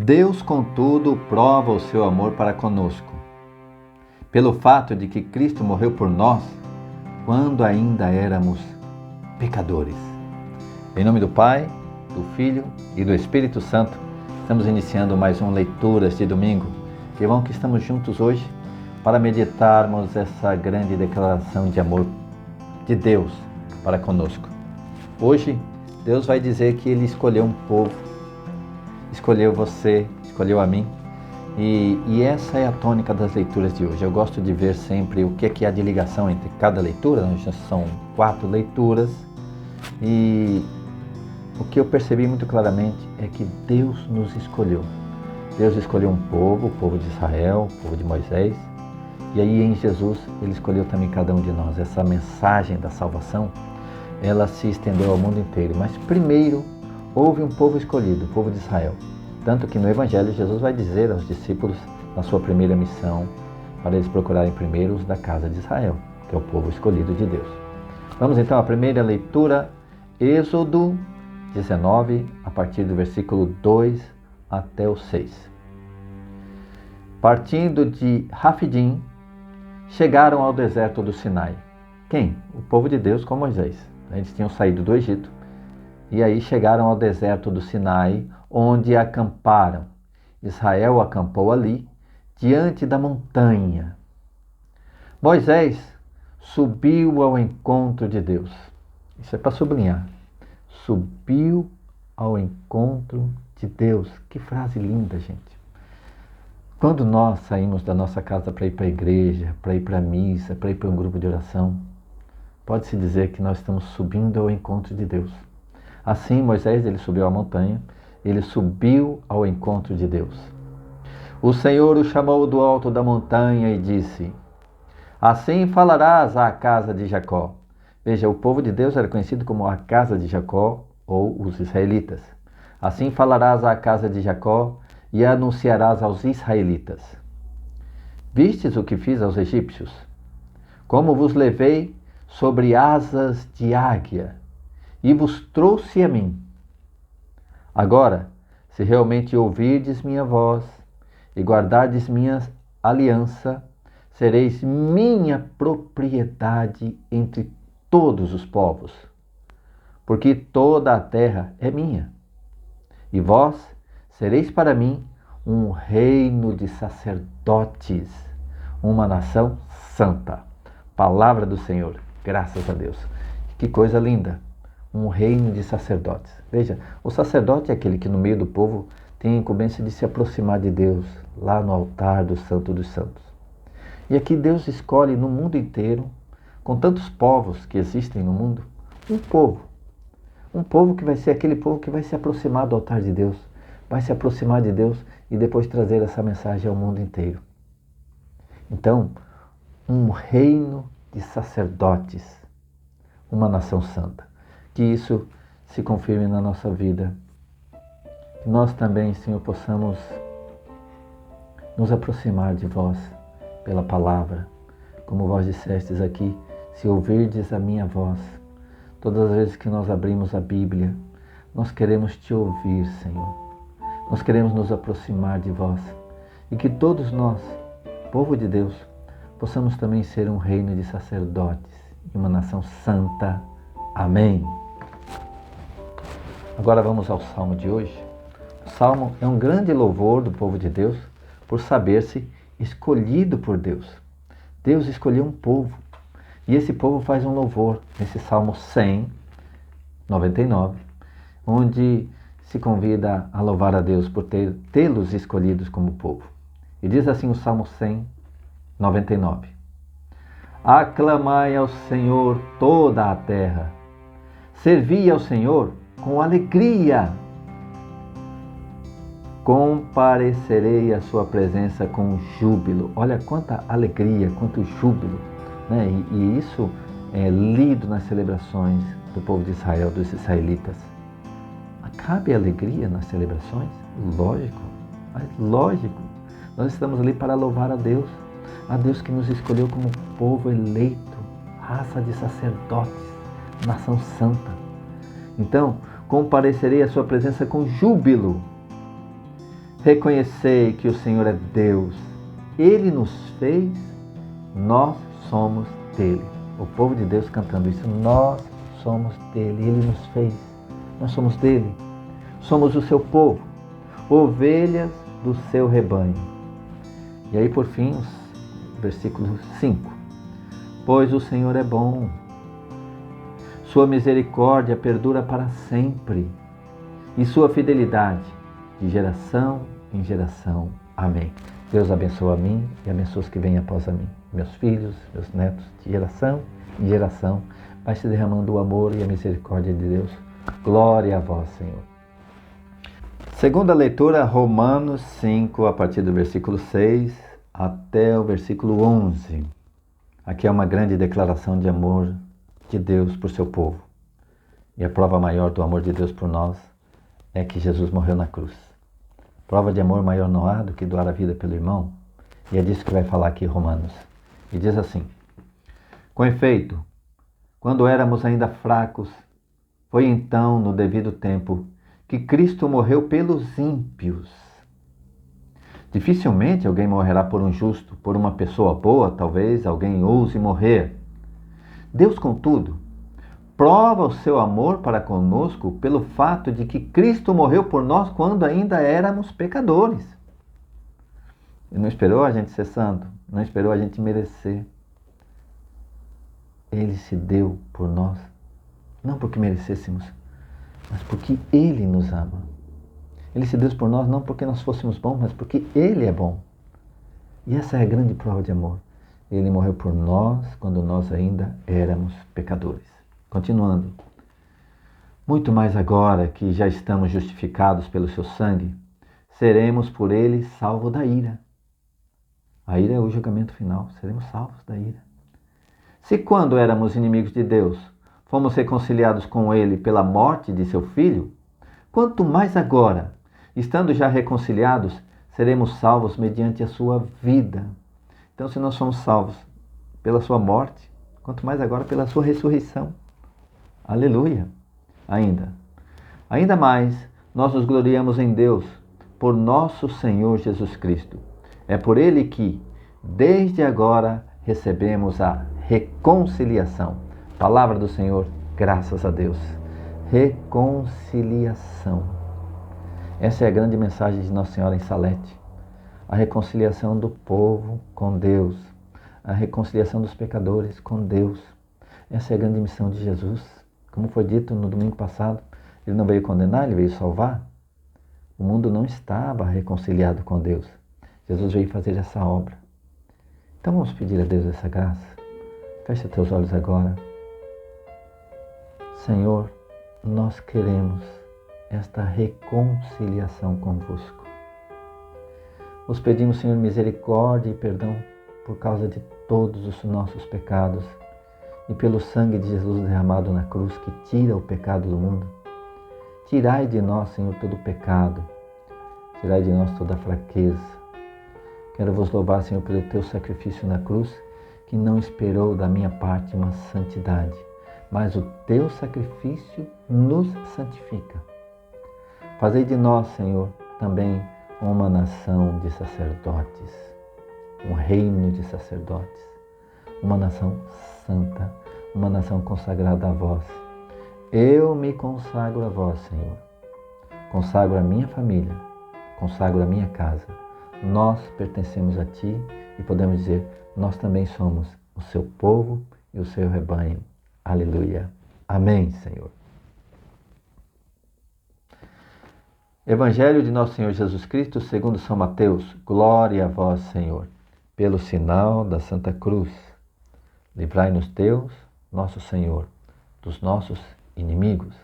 Deus, contudo, prova o seu amor para conosco, pelo fato de que Cristo morreu por nós quando ainda éramos pecadores. Em nome do Pai, do Filho e do Espírito Santo, estamos iniciando mais um Leituras de Domingo. Que bom que estamos juntos hoje para meditarmos essa grande declaração de amor de Deus para conosco. Hoje, Deus vai dizer que Ele escolheu um povo, escolheu você, escolheu a mim. E essa é a tônica das leituras de hoje. Eu gosto de ver sempre o que há de ligação entre cada leitura. Já são 4 leituras. E o que eu percebi muito claramente é que Deus nos escolheu. Deus escolheu um povo, o povo de Israel, o povo de Moisés. E aí em Jesus Ele escolheu também cada um de nós. Essa mensagem da salvação, ela se estendeu ao mundo inteiro. Mas primeiro houve um povo escolhido, o povo de Israel. Tanto que no Evangelho Jesus vai dizer aos discípulos, na sua primeira missão, para eles procurarem primeiro os da casa de Israel, que é o povo escolhido de Deus. Vamos então à primeira leitura, Êxodo 19, a partir do versículo 2 até o 6. Partindo de Rafidim, chegaram ao deserto do Sinai. Quem? O povo de Deus com Moisés. Eles tinham saído do Egito e aí chegaram ao deserto do Sinai, onde acamparam. Israel acampou ali, diante da montanha. Moisés subiu ao encontro de Deus. Isso é para sublinhar. Subiu ao encontro de Deus. Que frase linda, gente. Quando nós saímos da nossa casa para ir para a igreja, para ir para a missa, para ir para um grupo de oração, pode-se dizer que nós estamos subindo ao encontro de Deus. Assim, Moisés, ele subiu a montanha, ele subiu ao encontro de Deus. O Senhor o chamou do alto da montanha e disse: assim falarás à casa de Jacó. Veja, o povo de Deus era conhecido como a casa de Jacó ou os israelitas. Assim falarás à casa de Jacó e anunciarás aos israelitas: vistes o que fiz aos egípcios? Como vos levei sobre asas de águia e vos trouxe a mim. Agora, se realmente ouvirdes minha voz e guardardes minha aliança, sereis minha propriedade entre todos os povos, porque toda a terra é minha. E vós sereis para mim um reino de sacerdotes, uma nação santa. Palavra do Senhor, graças a Deus. Que coisa linda! Um reino de sacerdotes. Veja, o sacerdote é aquele que no meio do povo tem a incumbência de se aproximar de Deus, lá no altar do Santo dos Santos. E aqui Deus escolhe no mundo inteiro, com tantos povos que existem no mundo, um povo. Um povo que vai ser aquele povo que vai se aproximar do altar de Deus, vai se aproximar de Deus e depois trazer essa mensagem ao mundo inteiro. Então, um reino de sacerdotes, uma nação santa. Que isso se confirme na nossa vida. Que nós também, Senhor, possamos nos aproximar de vós pela palavra. Como vós dissestes aqui, se ouvirdes a minha voz, todas as vezes que nós abrimos a Bíblia, nós queremos te ouvir, Senhor. Nós queremos nos aproximar de vós. E que todos nós, povo de Deus, possamos também ser um reino de sacerdotes e uma nação santa. Amém. Agora vamos ao Salmo de hoje. O Salmo é um grande louvor do povo de Deus por saber-se escolhido por Deus. Deus escolheu um povo e esse povo faz um louvor nesse Salmo 199, onde se convida a louvar a Deus por tê-los escolhidos como povo. E diz assim o Salmo 199: aclamai ao Senhor toda a terra, servi ao Senhor com alegria. Comparecerei à sua presença com júbilo. Olha quanta alegria, quanto júbilo, né? E isso é lido nas celebrações do povo de Israel, dos israelitas. Cabe alegria nas celebrações? Lógico, mas lógico. Nós estamos ali para louvar a Deus que nos escolheu como povo eleito, raça de sacerdotes, nação santa. Então, comparecerei à sua presença com júbilo. Reconhecei que o Senhor é Deus. Ele nos fez, nós somos dele. O povo de Deus cantando isso. Nós somos dele. Ele nos fez. Nós somos dele. Somos o seu povo. Ovelhas do seu rebanho. E aí, por fim, versículo 5. Pois o Senhor é bom. Sua misericórdia perdura para sempre. E sua fidelidade de geração em geração. Amém. Deus abençoa a mim e abençoa os que vêm após a mim. Meus filhos, meus netos, de geração em geração. Vai se derramando o amor e a misericórdia de Deus. Glória a vós, Senhor. Segunda leitura, Romanos 5, a partir do versículo 6 até o versículo 11. Aqui é uma grande declaração de amor de Deus por seu povo. E a prova maior do amor de Deus por nós é que Jesus morreu na cruz. Prova de amor maior não há do que doar a vida pelo irmão. E é disso que vai falar aqui Romanos. E diz assim: com efeito, quando éramos ainda fracos, foi então, no devido tempo, que Cristo morreu pelos ímpios. Dificilmente alguém morrerá por um justo, por uma pessoa boa, talvez alguém ouse morrer. Deus, contudo, prova o seu amor para conosco pelo fato de que Cristo morreu por nós quando ainda éramos pecadores. Ele não esperou a gente ser santo, não esperou a gente merecer. Ele se deu por nós, não porque merecêssemos, mas porque Ele nos ama. Ele se deu por nós não porque nós fôssemos bons, mas porque Ele é bom. E essa é a grande prova de amor. Ele morreu por nós quando nós ainda éramos pecadores. Continuando. Muito mais agora que já estamos justificados pelo seu sangue, seremos por ele salvos da ira. A ira é o julgamento final. Seremos salvos da ira. Se quando éramos inimigos de Deus, fomos reconciliados com ele pela morte de seu filho, quanto mais agora, estando já reconciliados, seremos salvos mediante a sua vida. Então, se nós somos salvos pela sua morte, quanto mais agora pela sua ressurreição. Aleluia! Ainda mais, nós nos gloriamos em Deus, por nosso Senhor Jesus Cristo. É por Ele que, desde agora, recebemos a reconciliação. Palavra do Senhor, graças a Deus. Reconciliação. Essa é a grande mensagem de Nossa Senhora em Salete. A reconciliação do povo com Deus. A reconciliação dos pecadores com Deus. Essa é a grande missão de Jesus. Como foi dito no domingo passado, Ele não veio condenar, Ele veio salvar. O mundo não estava reconciliado com Deus. Jesus veio fazer essa obra. Então vamos pedir a Deus essa graça. Feche teus olhos agora. Senhor, nós queremos esta reconciliação convosco. Vos pedimos, Senhor, misericórdia e perdão por causa de todos os nossos pecados e pelo sangue de Jesus derramado na cruz que tira o pecado do mundo. Tirai de nós, Senhor, todo o pecado. Tirai de nós toda a fraqueza. Quero vos louvar, Senhor, pelo teu sacrifício na cruz, que não esperou da minha parte uma santidade, mas o teu sacrifício nos santifica. Fazei de nós, Senhor, também uma nação de sacerdotes, um reino de sacerdotes, uma nação santa, uma nação consagrada a vós. Eu me consagro a vós, Senhor. Consagro a minha família, consagro a minha casa. Nós pertencemos a Ti e podemos dizer, nós também somos o seu povo e o seu rebanho. Aleluia. Amém, Senhor. Evangelho de nosso Senhor Jesus Cristo, segundo São Mateus. Glória a vós, Senhor. Pelo sinal da Santa Cruz, livrai-nos Deus, nosso Senhor, dos nossos inimigos.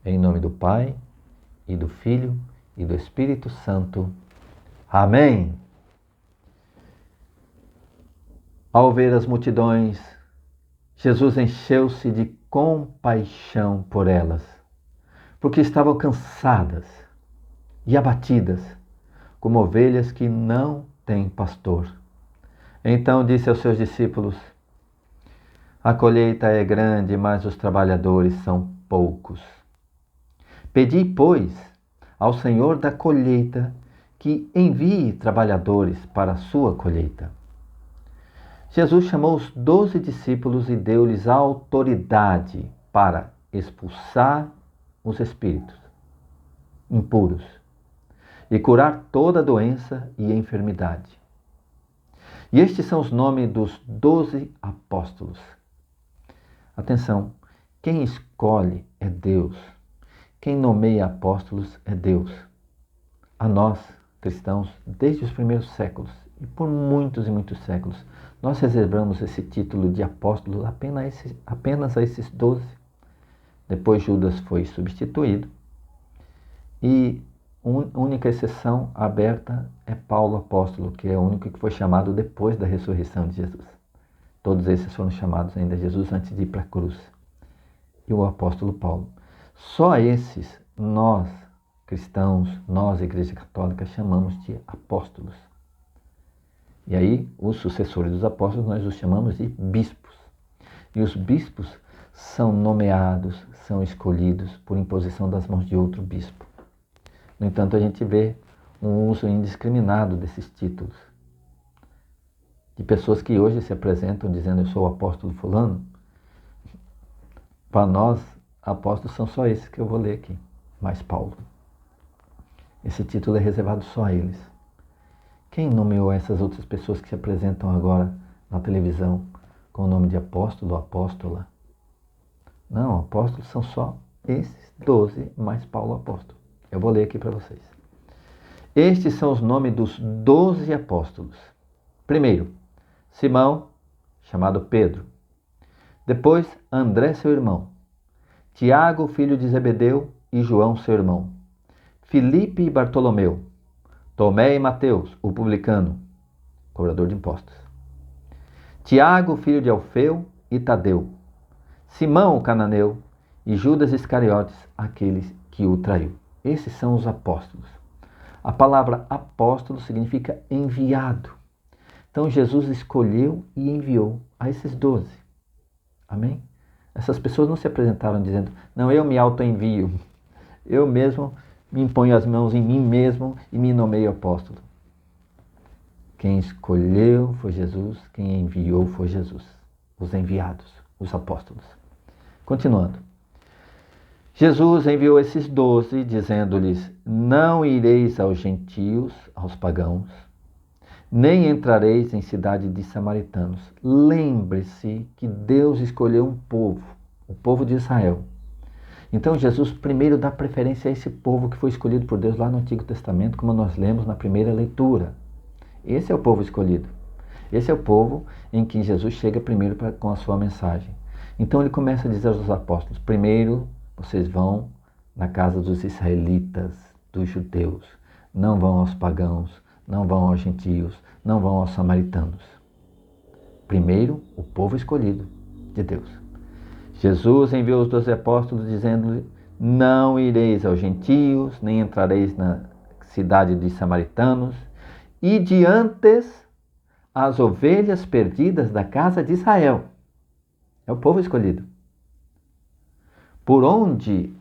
Em nome do Pai, e do Filho, e do Espírito Santo. Amém. Ao ver as multidões, Jesus encheu-se de compaixão por elas, porque estavam cansadas e abatidas, como ovelhas que não têm pastor. Então disse aos seus discípulos: a colheita é grande, mas os trabalhadores são poucos. Pedi, pois, ao Senhor da colheita que envie trabalhadores para a sua colheita. Jesus chamou os 12 discípulos e deu-lhes autoridade para expulsar os espíritos impuros e curar toda doença e enfermidade. E estes são os nomes dos 12 apóstolos. Atenção, quem escolhe é Deus. Quem nomeia apóstolos é Deus. A nós, cristãos, desde os primeiros séculos, e por muitos e muitos séculos, nós reservamos esse título de apóstolo apenas a esses 12. Depois Judas foi substituído e a única exceção aberta é Paulo apóstolo, que é o único que foi chamado depois da ressurreição de Jesus. Todos esses foram chamados ainda Jesus antes de ir para a cruz. E o apóstolo Paulo. Só esses nós, cristãos, nós, Igreja Católica, chamamos de apóstolos. E aí, os sucessores dos apóstolos, nós os chamamos de bispos. E os bispos são nomeados, são escolhidos por imposição das mãos de outro bispo. No entanto, a gente vê um uso indiscriminado desses títulos. De pessoas que hoje se apresentam dizendo eu sou o apóstolo fulano. Para nós, apóstolos são só esses que eu vou ler aqui, mais Paulo. Esse título é reservado só a eles. Quem nomeou essas outras pessoas que se apresentam agora na televisão com o nome de apóstolo ou apóstola? Não, apóstolos são só esses 12 mais Paulo apóstolo. Eu vou ler aqui para vocês. Estes são os nomes dos 12 apóstolos. Primeiro, Simão, chamado Pedro. Depois, André, seu irmão. Tiago, filho de Zebedeu, e João, seu irmão. Filipe e Bartolomeu. Tomé e Mateus, o publicano, cobrador de impostos. Tiago, filho de Alfeu, e Tadeu. Simão, o cananeu, e Judas Iscariotes, aqueles que o traiu. Esses são os apóstolos. A palavra apóstolo significa enviado. Então Jesus escolheu e enviou a esses 12. Amém? Essas pessoas não se apresentaram dizendo, não, eu me auto-envio. Eu mesmo me imponho as mãos em mim mesmo e me nomeio apóstolo. Quem escolheu foi Jesus, quem enviou foi Jesus. Os enviados, os apóstolos. Continuando. Jesus enviou esses 12, dizendo-lhes, não ireis aos gentios, aos pagãos, nem entrareis em cidade de samaritanos. Lembre-se que Deus escolheu um povo, o povo de Israel. Então Jesus primeiro dá preferência a esse povo que foi escolhido por Deus lá no Antigo Testamento, como nós lemos na primeira leitura. Esse é o povo escolhido. Esse é o povo em que Jesus chega primeiro com a sua mensagem. Então ele começa a dizer aos apóstolos, primeiro vocês vão na casa dos israelitas, dos judeus. Não vão aos pagãos, não vão aos gentios, não vão aos samaritanos. Primeiro, o povo escolhido de Deus. Jesus enviou os 12 apóstolos dizendo-lhe, não ireis aos gentios, nem entrareis na cidade de samaritanos, e diante as ovelhas perdidas da casa de Israel. É o povo escolhido. Por onde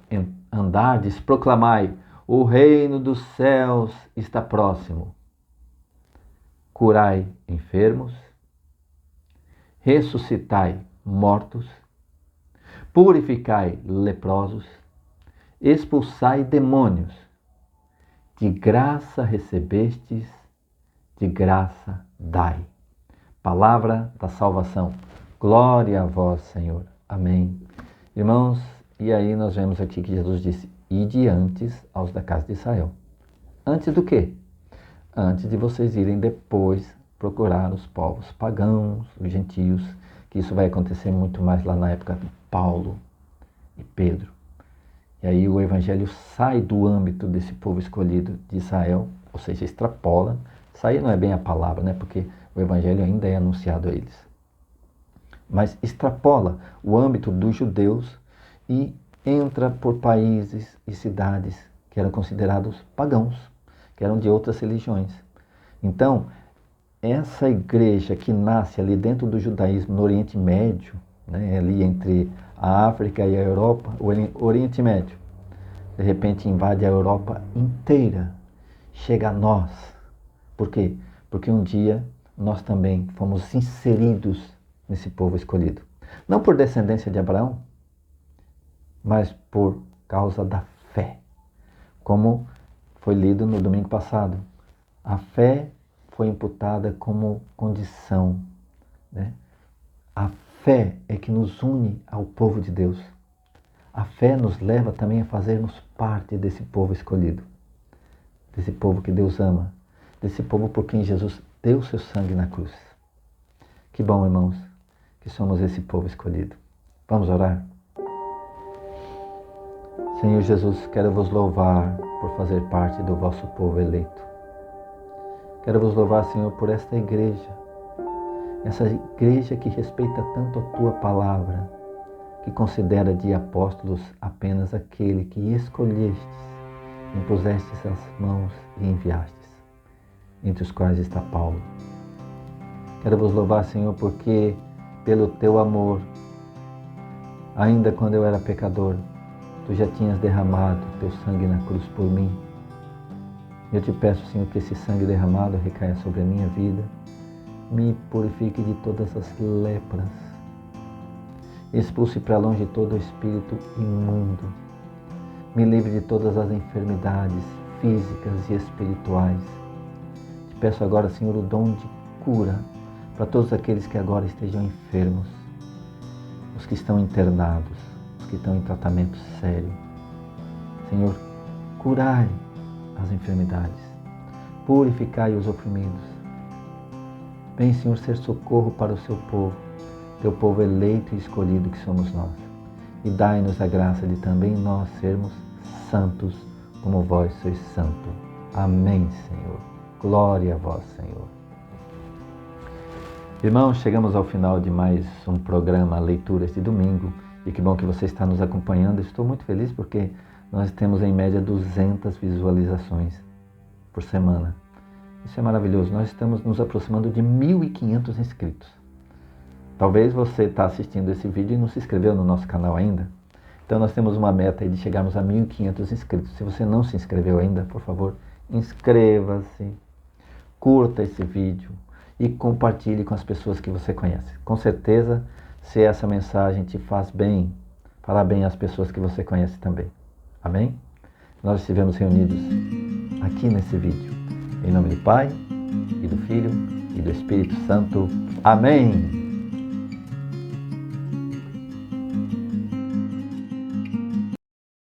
andardes, proclamai, o reino dos céus está próximo. Curai enfermos, ressuscitai mortos, purificai leprosos, expulsai demônios. De graça recebestes, de graça dai. Palavra da salvação. Glória a vós, Senhor. Amém. Irmãos, e aí nós vemos aqui que Jesus disse, ide antes aos da casa de Israel. Antes do quê? Antes de vocês irem depois procurar os povos pagãos, os gentios, que isso vai acontecer muito mais lá na época de Paulo e Pedro. E aí o evangelho sai do âmbito desse povo escolhido de Israel, ou seja, extrapola. Sair não é bem a palavra, né? Porque o evangelho ainda é anunciado a eles. Mas extrapola o âmbito dos judeus e entra por países e cidades que eram considerados pagãos, que eram de outras religiões. Então, essa igreja que nasce ali dentro do judaísmo no Oriente Médio, né, ali entre a África e a Europa, o Oriente Médio, de repente invade a Europa inteira, chega a nós. Por quê? Porque um dia nós também fomos inseridos nesse povo escolhido. Não por descendência de Abraão, mas por causa da fé. Como foi lido no domingo passado. A fé foi imputada como condição, né? A fé é que nos une ao povo de Deus. A fé nos leva também a fazermos parte desse povo escolhido. Desse povo que Deus ama. Desse povo por quem Jesus deu seu sangue na cruz. Que bom, irmãos, que somos esse povo escolhido. Vamos orar? Senhor Jesus, quero vos louvar por fazer parte do vosso povo eleito. Quero vos louvar, Senhor, por esta igreja. Essa igreja que respeita tanto a tua palavra, que considera de apóstolos apenas aquele que escolhestes, impusestes as mãos e enviastes, entre os quais está Paulo. Quero vos louvar, Senhor, porque pelo teu amor, ainda quando eu era pecador, tu já tinhas derramado teu sangue na cruz por mim. Eu te peço, Senhor, que esse sangue derramado recaia sobre a minha vida, me purifique de todas as lepras, expulse para longe todo o espírito imundo, me livre de todas as enfermidades físicas e espirituais. Te peço agora, Senhor, o dom de cura para todos aqueles que agora estejam enfermos, os que estão internados, os que estão em tratamento sério. Senhor, curai as enfermidades, purificai os oprimidos. Vem, Senhor, ser socorro para o seu povo, teu povo eleito e escolhido que somos nós. E dai-nos a graça de também nós sermos santos, como vós sois santo. Amém, Senhor. Glória a vós, Senhor. Irmãos, chegamos ao final de mais um programa Leituras de Domingo. E que bom que você está nos acompanhando. Estou muito feliz porque nós temos em média 200 visualizações por semana. Isso é maravilhoso. Nós estamos nos aproximando de 1.500 inscritos. Talvez você está assistindo esse vídeo e não se inscreveu no nosso canal ainda. Então nós temos uma meta aí de chegarmos a 1.500 inscritos. Se você não se inscreveu ainda, por favor, inscreva-se, curta esse vídeo e compartilhe com as pessoas que você conhece. Com certeza, se essa mensagem te faz bem, fará bem às pessoas que você conhece também. Amém? Nós estivemos reunidos aqui nesse vídeo. Em nome do Pai, e do Filho, e do Espírito Santo. Amém!